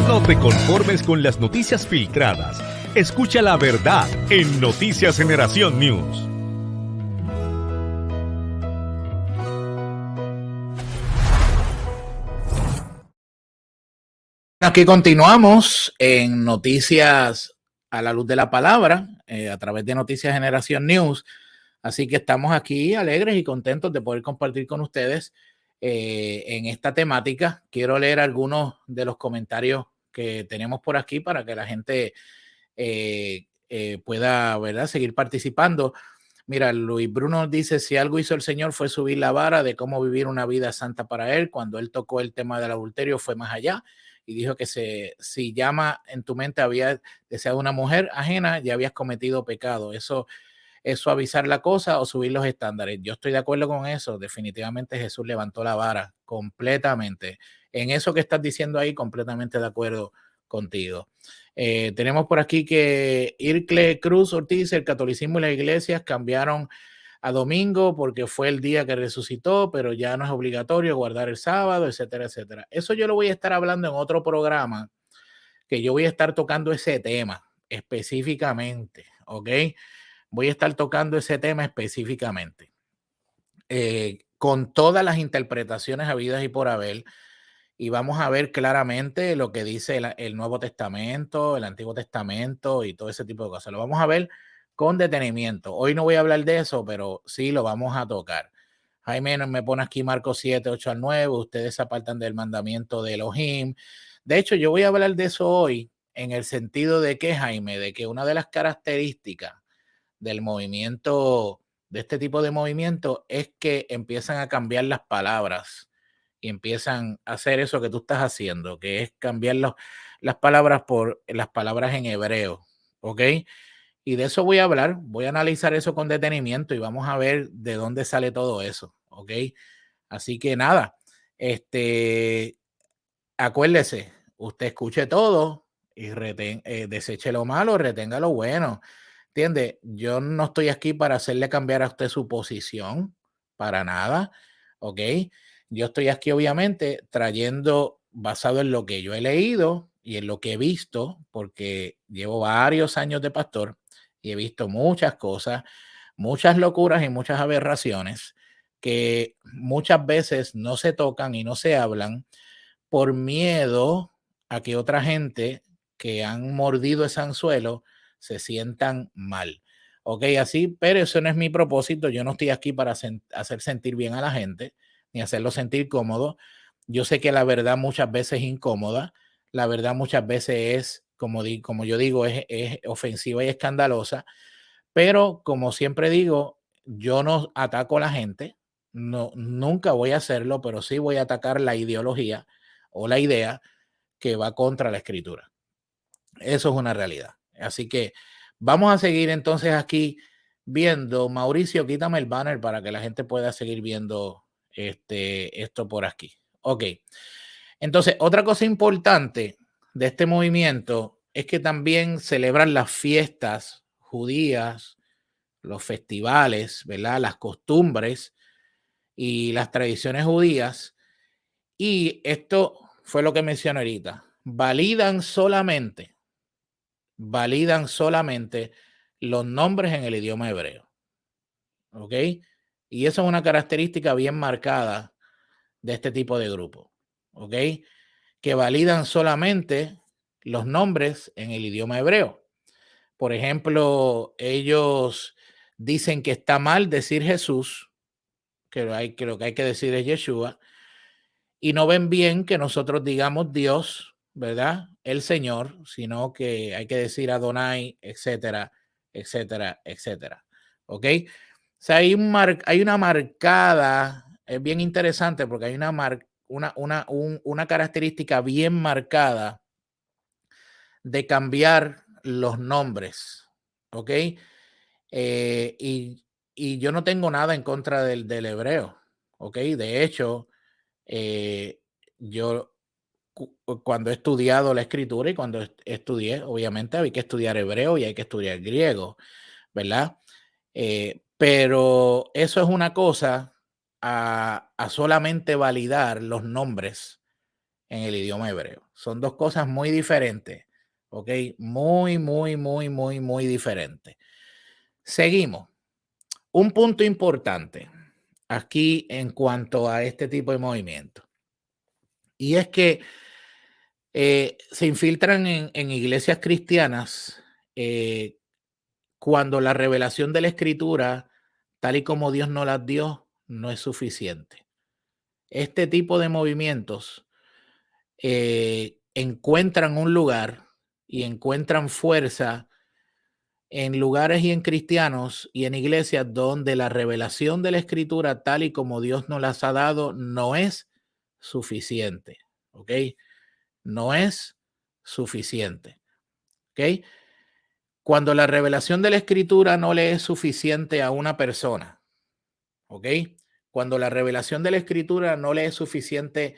No te conformes con las noticias filtradas. Escucha la verdad en Noticias Generación News. Aquí continuamos en Noticias a la Luz de la Palabra, a través de Noticias Generación News. Así que estamos aquí alegres y contentos de poder compartir con ustedes en esta temática. Quiero leer algunos de los comentarios que tenemos por aquí para que la gente pueda, ¿verdad?, seguir participando. Mira, Luis Bruno dice, si algo hizo el Señor fue subir la vara de cómo vivir una vida santa para Él. Cuando Él tocó el tema del adulterio fue más allá y dijo que si llama en tu mente había deseado una mujer ajena, ya habías cometido pecado. Eso es suavizar la cosa o subir los estándares. Yo estoy de acuerdo con eso. Definitivamente Jesús levantó la vara completamente. En eso que estás diciendo ahí, completamente de acuerdo contigo. Tenemos por aquí que Ircle Cruz Ortiz, el catolicismo y las iglesias cambiaron a domingo porque fue el día que resucitó, pero ya no es obligatorio guardar el sábado, etcétera, etcétera. Eso yo lo voy a estar hablando en otro programa, que yo voy a estar tocando ese tema específicamente, ¿ok? Voy a estar tocando ese tema específicamente, con todas las interpretaciones habidas y por haber, y vamos a ver claramente lo que dice el Nuevo Testamento, el Antiguo Testamento y todo ese tipo de cosas. Lo vamos a ver con detenimiento. Hoy no voy a hablar de eso, pero sí lo vamos a tocar. Jaime me pone aquí Marcos 7, 8 al 9, ustedes se apartan del mandamiento de Elohim. De hecho, yo voy a hablar de eso hoy en el sentido de que, Jaime, de que una de las características del movimiento, de este tipo de movimiento, es que empiezan a cambiar las palabras y empiezan a hacer eso que tú estás haciendo, que es cambiar las palabras por las palabras en hebreo, ¿ok? Y de eso voy a hablar, voy a analizar eso con detenimiento y vamos a ver de dónde sale todo eso, ¿ok? Así que nada, acuérdese, usted escuche todo y deseche lo malo, retenga lo bueno. ¿Entiende? Yo no estoy aquí para hacerle cambiar a usted su posición, para nada, ¿ok? Yo estoy aquí obviamente trayendo, basado en lo que yo he leído y en lo que he visto, porque llevo varios años de pastor y he visto muchas cosas, muchas locuras y muchas aberraciones que muchas veces no se tocan y no se hablan por miedo a que otra gente que han mordido ese anzuelo se sientan mal. Ok, así, pero eso no es mi propósito. Yo no estoy aquí para hacer sentir bien a la gente, ni hacerlo sentir cómodo. Yo sé que la verdad muchas veces es incómoda. La verdad muchas veces es, como yo digo, es ofensiva y escandalosa. Pero como siempre digo, yo no ataco a la gente. No, nunca voy a hacerlo, pero sí voy a atacar la ideología o la idea que va contra la escritura. Eso es una realidad. Así que vamos a seguir entonces aquí viendo. Mauricio, quítame el banner para que la gente pueda seguir viendo esto por aquí. Ok. Entonces, otra cosa importante de este movimiento es que también celebran las fiestas judías, los festivales, ¿verdad? Las costumbres y las tradiciones judías. Y esto fue lo que mencioné ahorita. Validan solamente los nombres en el idioma hebreo. ¿Ok? Y eso es una característica bien marcada de este tipo de grupo. ¿Ok? Que validan solamente los nombres en el idioma hebreo. Por ejemplo, ellos dicen que está mal decir Jesús, que lo que hay que decir es Yeshua, y no ven bien que nosotros digamos Dios, ¿verdad? El Señor, sino que hay que decir Adonai, etcétera, etcétera, etcétera. ¿Ok? O sea, hay una marcada, es bien interesante porque hay una característica bien marcada de cambiar los nombres, ¿ok? Y yo no tengo nada en contra del hebreo, ¿ok? De hecho, yo cuando he estudiado la escritura y cuando estudié, obviamente hay que estudiar hebreo y hay que estudiar griego, ¿verdad? Pero eso es una cosa a solamente validar los nombres en el idioma hebreo. Son dos cosas muy diferentes, ¿ok? Muy, muy, muy, muy, muy diferentes. Seguimos. Un punto importante aquí en cuanto a este tipo de movimiento. Y es que se infiltran en iglesias cristianas cuando la revelación de la escritura, tal y como Dios nos las dio, no es suficiente. Este tipo de movimientos encuentran un lugar y encuentran fuerza en lugares y en cristianos y en iglesias donde la revelación de la escritura, tal y como Dios nos las ha dado, no es suficiente. ¿Ok? No es suficiente. ¿Ok? Cuando la revelación de la escritura no le es suficiente a una persona, ¿ok? Cuando la revelación de la escritura no le es suficiente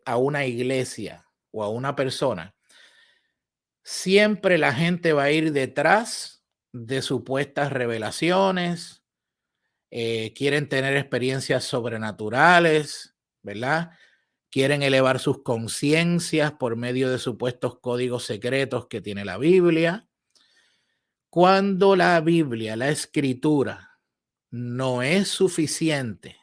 a una iglesia o a una persona, siempre la gente va a ir detrás de supuestas revelaciones, quieren tener experiencias sobrenaturales, ¿verdad? Quieren elevar sus conciencias por medio de supuestos códigos secretos que tiene la Biblia. Cuando la Biblia, la escritura, no es suficiente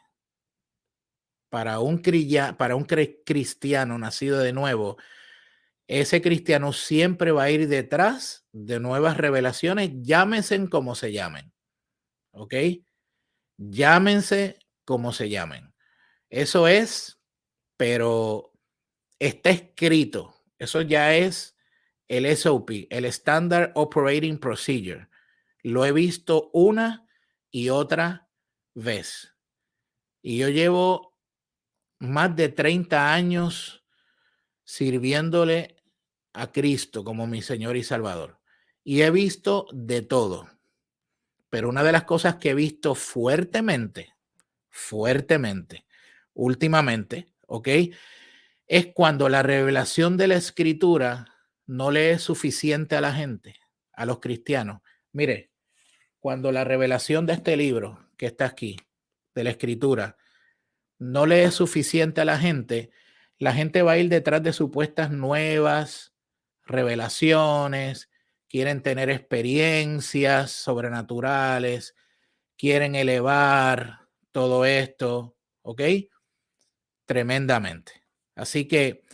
para un cristiano nacido de nuevo, ese cristiano siempre va a ir detrás de nuevas revelaciones, llámense como se llamen, ¿ok? Llámense como se llamen. Eso es, pero está escrito. Eso ya es el SOP, el Standard Operating Procedure. Lo he visto una y otra vez. Y yo llevo más de 30 años sirviéndole a Cristo como mi Señor y Salvador. Y he visto de todo. Pero una de las cosas que he visto fuertemente, últimamente, ¿ok? Es cuando la revelación de la escritura no le es suficiente a la gente, a los cristianos. Mire, cuando la revelación de este libro que está aquí, de la escritura, no le es suficiente a la gente va a ir detrás de supuestas nuevas revelaciones, quieren tener experiencias sobrenaturales, quieren elevar todo esto, ¿ok? Tremendamente. Así que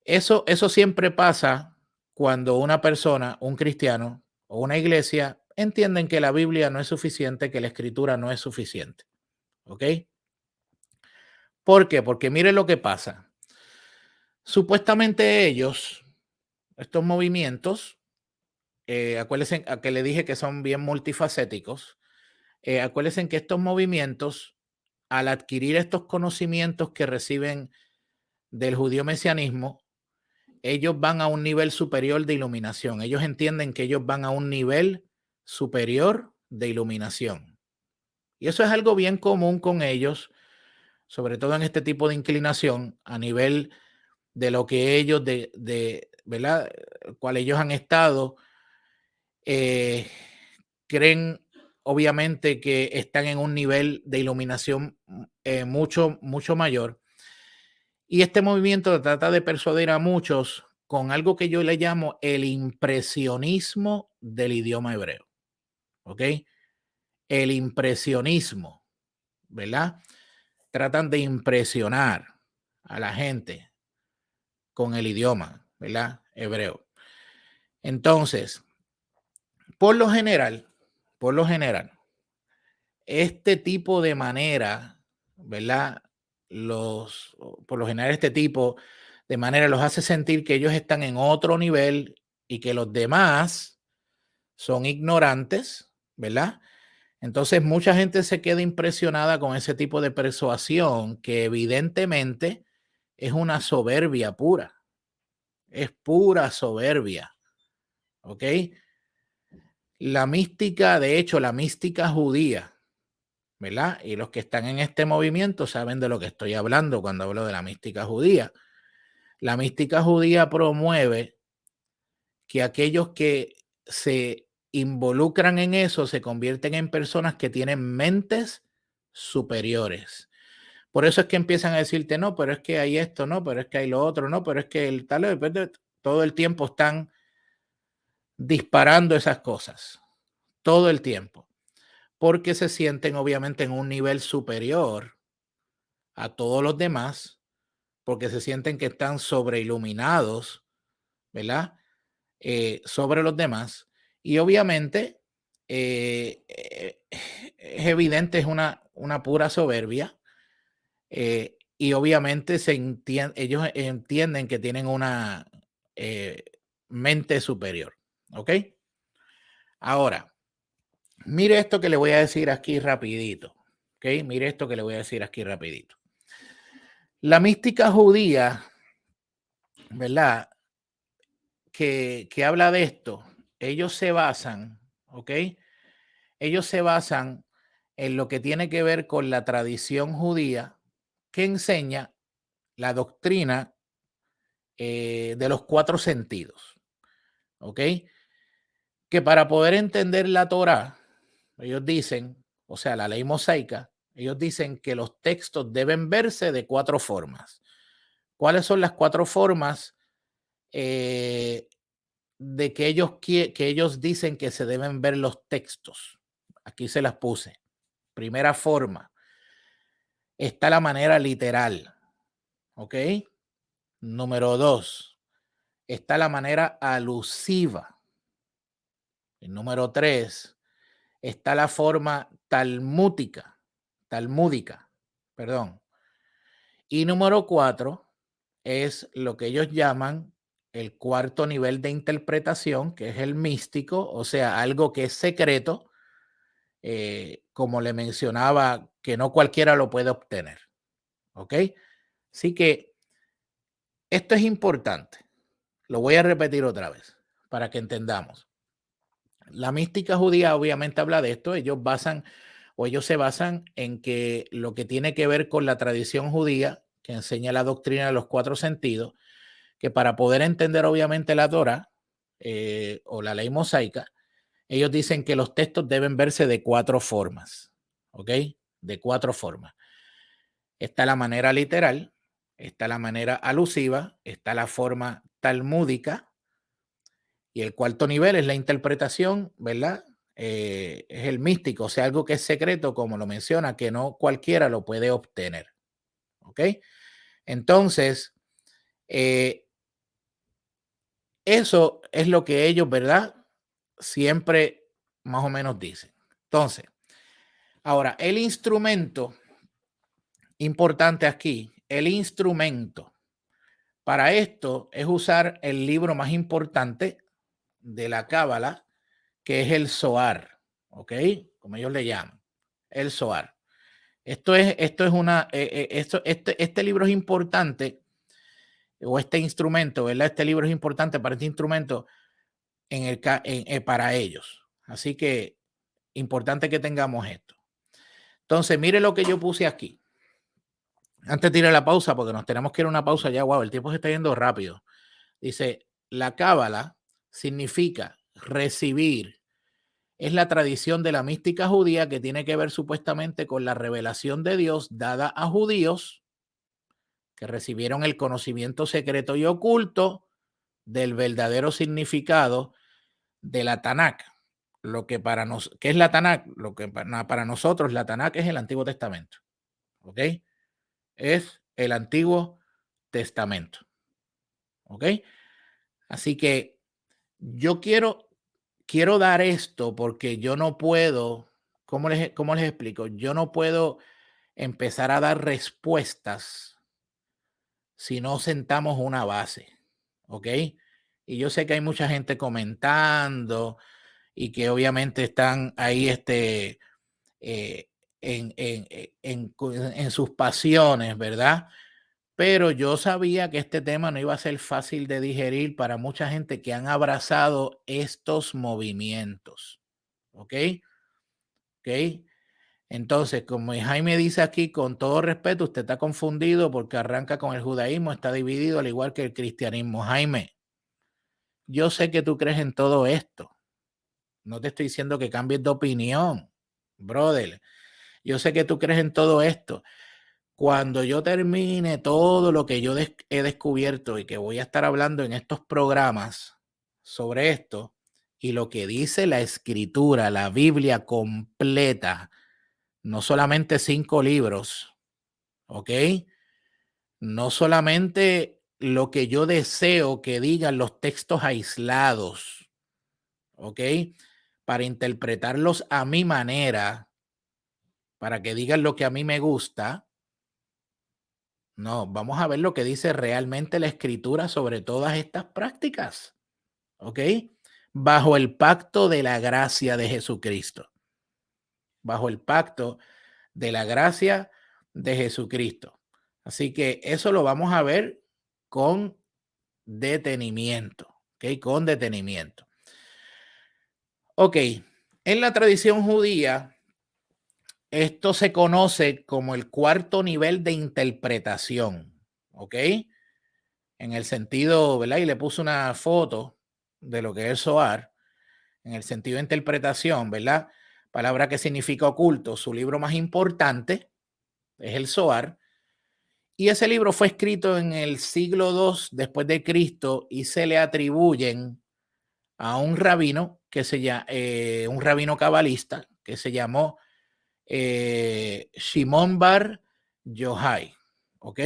eso siempre pasa cuando una persona, un cristiano o una iglesia entienden que la Biblia no es suficiente, que la escritura no es suficiente, ¿ok? ¿Por qué? Porque mire lo que pasa. Supuestamente ellos, estos movimientos, acuérdense a que le dije que son bien multifacéticos, acuérdense que estos movimientos, al adquirir estos conocimientos que reciben del judío mesianismo, ellos van a un nivel superior de iluminación. Ellos entienden que ellos van a un nivel superior de iluminación. Y eso es algo bien común con ellos, sobre todo en este tipo de inclinación a nivel de lo que ellos, ¿verdad? Cual ellos han estado, creen obviamente que están en un nivel de iluminación mucho, mucho mayor. Y este movimiento trata de persuadir a muchos con algo que yo le llamo el impresionismo del idioma hebreo. ¿Ok? El impresionismo, ¿verdad? Tratan de impresionar a la gente con el idioma, ¿verdad? Hebreo. Entonces, por lo general, este tipo de manera, ¿verdad? Por lo general, este tipo de manera los hace sentir que ellos están en otro nivel y que los demás son ignorantes, ¿verdad? Entonces, mucha gente se queda impresionada con ese tipo de persuasión que evidentemente es una soberbia pura, es pura soberbia, ¿ok? La mística, de hecho, la mística judía, ¿verdad? Y los que están en este movimiento saben de lo que estoy hablando cuando hablo de la mística judía. La mística judía promueve que aquellos que se involucran en eso se convierten en personas que tienen mentes superiores. Por eso es que empiezan a decirte, no, pero es que hay esto, no, pero es que hay lo otro, no, pero es que el tal, todo el tiempo están disparando esas cosas, todo el tiempo, porque se sienten obviamente en un nivel superior a todos los demás, porque se sienten que están sobreiluminados, ¿verdad? Sobre los demás. Y obviamente es evidente, es una pura soberbia. Y obviamente ellos entienden que tienen una mente superior. ¿Ok? Ahora, mire esto que le voy a decir aquí rapidito. ¿Ok? Mire esto que le voy a decir aquí rapidito. La mística judía, ¿verdad? Que habla de esto, ellos se basan, ¿ok? Ellos se basan en lo que tiene que ver con la tradición judía que enseña la doctrina de los 4 sentidos, ¿ok? Que para poder entender la Torá, ellos dicen, o sea, la ley mosaica, ellos dicen que los textos deben verse de 4 formas. ¿Cuáles son las 4 formas de que ellos dicen que se deben ver los textos? Aquí se las puse. Primera forma, está la manera literal, ¿ok? Número 2, está la manera alusiva. El número 3, está la forma talmúdica, perdón. Y número 4 es lo que ellos llaman el cuarto nivel de interpretación, que es el místico, o sea, algo que es secreto, como le mencionaba, que no cualquiera lo puede obtener. ¿Ok? Así que esto es importante. Lo voy a repetir otra vez para que entendamos. La mística judía obviamente habla de esto. Ellos se basan en que lo que tiene que ver con la tradición judía, que enseña la doctrina de los 4 sentidos, que para poder entender obviamente la Torá o la ley mosaica, ellos dicen que los textos deben verse de 4 formas. ¿Ok? De 4 formas. Está la manera literal, está la manera alusiva, está la forma talmúdica y el cuarto nivel es la interpretación, ¿verdad? Es el místico, o sea, algo que es secreto, como lo menciona, que no cualquiera lo puede obtener. ¿Ok? Entonces, eso es lo que ellos, ¿verdad? Siempre más o menos dicen. Entonces, ahora, el instrumento importante aquí, el instrumento para esto es usar el libro más importante de la Cábala, que es el Zohar, ¿ok? Como ellos le llaman, el Zohar. Este libro es importante, o este instrumento, ¿verdad? Este libro es importante para este instrumento para ellos. Así que importante que tengamos esto. Entonces, mire lo que yo puse aquí. Antes de ir a la pausa, porque nos tenemos que ir a una pausa ya, wow, el tiempo se está yendo rápido. Dice, la cábala significa recibir. Es la tradición de la mística judía que tiene que ver supuestamente con la revelación de Dios dada a judíos que recibieron el conocimiento secreto y oculto del verdadero significado de la Tanakh. Lo que para nosotros, ¿qué es la Tanakh? Lo que para nosotros la Tanakh es el Antiguo Testamento. ¿Ok? Es el Antiguo Testamento. ¿Ok? Así que yo quiero dar esto porque yo no puedo, cómo les explico? Yo no puedo empezar a dar respuestas si no sentamos una base, ¿ok? Y yo sé que hay mucha gente comentando y que obviamente están ahí eh, en sus pasiones, ¿verdad? Pero yo sabía que este tema no iba a ser fácil de digerir para mucha gente que han abrazado estos movimientos. ¿Ok? ¿Ok? Entonces, como Jaime dice aquí, con todo respeto, usted está confundido porque arranca con el judaísmo, está dividido al igual que el cristianismo. Jaime, yo sé que tú crees en todo esto. No te estoy diciendo que cambies de opinión, brother. Yo sé que tú crees en todo esto, Cuando yo termine todo lo que yo he descubierto y que voy a estar hablando en estos programas sobre esto y lo que dice la escritura, la Biblia completa, no solamente 5 libros, ¿ok? No solamente lo que yo deseo que digan los textos aislados, ¿ok? Para interpretarlos a mi manera, para que digan lo que a mí me gusta. No, vamos a ver lo que dice realmente la escritura sobre todas estas prácticas, ¿ok? Bajo el pacto de la gracia de Jesucristo. Bajo el pacto de la gracia de Jesucristo. Así que eso lo vamos a ver con detenimiento, ¿ok? Con detenimiento. Ok, en la tradición judía, esto se conoce como el cuarto nivel de interpretación, ¿ok? En el sentido, ¿verdad? Y le puse una foto de lo que es el Zohar, en el sentido de interpretación, ¿verdad? Palabra que significa oculto. Su libro más importante es el Zohar. Y ese libro fue escrito en el siglo II después de Cristo y se le atribuyen a un rabino que se llama, un rabino cabalista que se llamó Shimon Bar Yochai, ¿ok?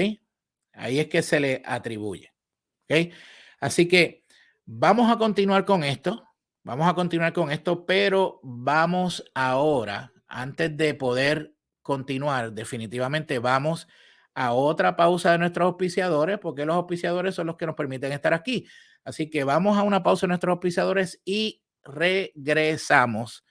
Ahí es que se le atribuye, ¿ok? Así que vamos a continuar con esto, pero vamos ahora, antes de poder continuar, definitivamente vamos a otra pausa de nuestros auspiciadores, porque los auspiciadores son los que nos permiten estar aquí. Así que vamos a una pausa de nuestros auspiciadores y regresamos